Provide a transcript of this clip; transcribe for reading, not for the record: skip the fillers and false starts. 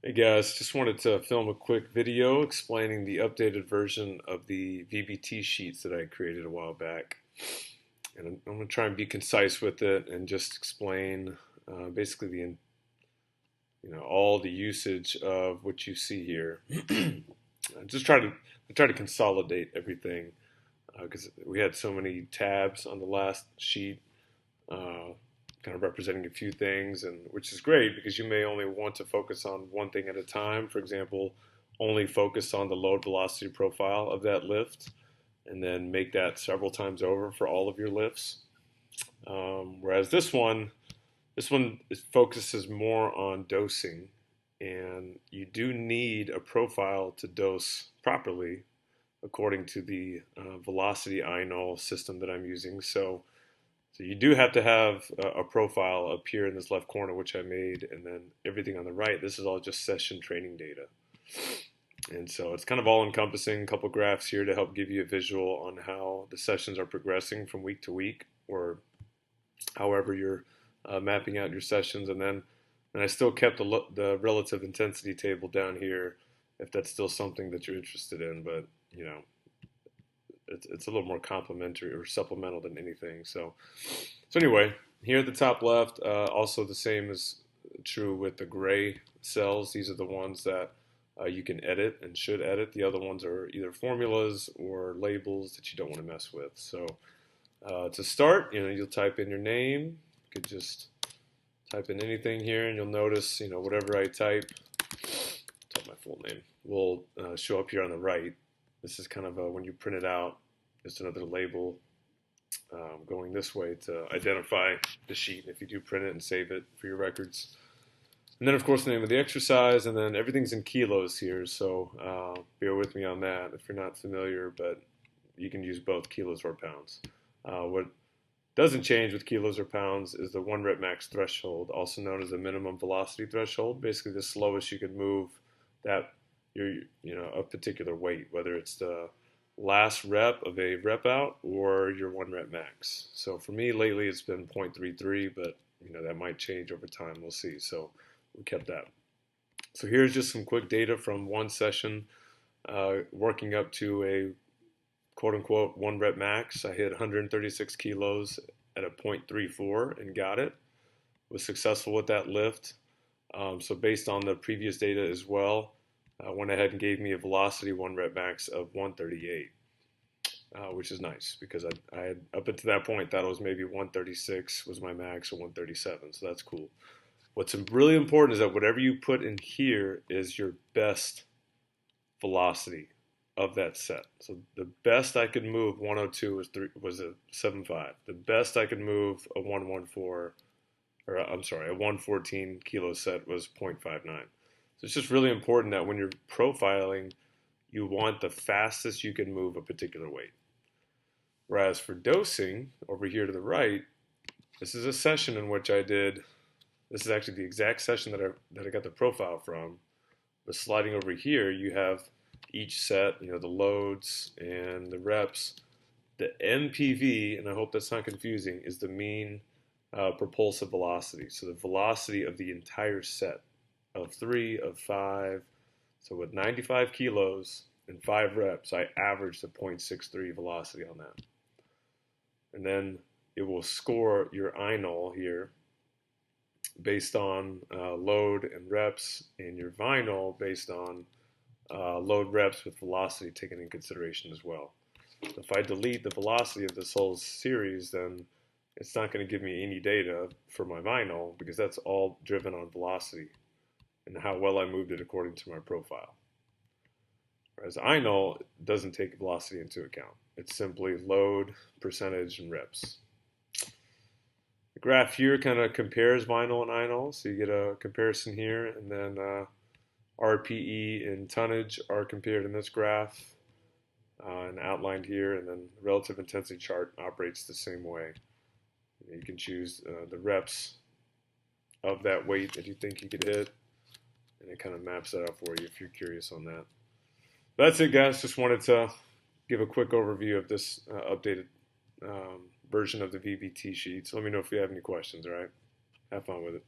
Hey guys, just wanted to film a quick video explaining the updated version of the VBT sheets that I created a while back. And I'm going to try and be concise with it and just explain basically all the usage of what you see here. I just try to consolidate everything because we had so many tabs on the last sheet. Kind of representing a few things, and which is great because you may only want to focus on one thing at a time. For example, only focus on the load velocity profile of that lift and then make that several times over for all of your lifts. Whereas this one focuses more on dosing, and you do need a profile to dose properly according to the velocity inol system that I'm using. So you do have to have a profile up here in this left corner, which I made, and then everything on the right, this is all just session training data. And so it's kind of all encompassing, a couple graphs here to help give you a visual on how the sessions are progressing from week to week, or however you're mapping out your sessions. And I still kept the relative intensity table down here if that's still something that you're interested in, but it's a little more complementary or supplemental than anything. So anyway, here at the top left, also the same is true with the gray cells. These are the ones that you can edit and should edit. The other ones are either formulas or labels that you don't want to mess with. So to start, you'll type in your name. You could just type in anything here, and you'll notice, whatever I type my full name, will show up here on the right. This is kind of when you print it out, just another label going this way to identify the sheet if you do print it and save it for your records. And then, of course, the name of the exercise, and then everything's in kilos here, so bear with me on that if you're not familiar, but you can use both kilos or pounds. What doesn't change with kilos or pounds is the 1 rep max threshold, also known as the minimum velocity threshold, basically the slowest you can move that a particular weight, whether it's the last rep of a rep out or your 1 rep max. So for me lately it's been 0.33, but that might change over time. We'll see. So we kept that. So here's just some quick data from one session, working up to a quote-unquote 1 rep max. I hit 136 kilos at a 0.34 and got it. Was successful with that lift. So based on the previous data as well, went ahead and gave me a velocity 1 rep max of 138, which is nice because I had up until that point thought it was maybe 136 was my max or 137, so that's cool. What's really important is that whatever you put in here is your best velocity of that set. So the best I could move 102 was a 7.5. The best I could move a 114, or I'm sorry, a 114 kilo set was 0.59. So it's just really important that when you're profiling, you want the fastest you can move a particular weight. Whereas for dosing, over here to the right, this is a session in which this is actually the exact session that I got the profile from. But sliding over here, you have each set, the loads and the reps. The MPV, and I hope that's not confusing, is the mean propulsive velocity. So the velocity of the entire set. Of 3, of 5. So with 95 kilos and 5 reps, I averaged a 0.63 velocity on that. And then it will score your inol here based on load and reps, and your vinol based on load reps with velocity taken in consideration as well. So if I delete the velocity of this whole series, then it's not going to give me any data for my vinol because that's all driven on velocity and how well I moved it according to my profile. Whereas inol doesn't take velocity into account. It's simply load, percentage, and reps. The graph here kind of compares vinol and inol, so you get a comparison here, and then RPE and tonnage are compared in this graph and outlined here, and then the relative intensity chart operates the same way. You can choose the reps of that weight that you think you could hit, and it kind of maps that out for you if you're curious on that. That's it, guys. Just wanted to give a quick overview of this updated version of the VBT sheets. Let me know if you have any questions, all right? Have fun with it.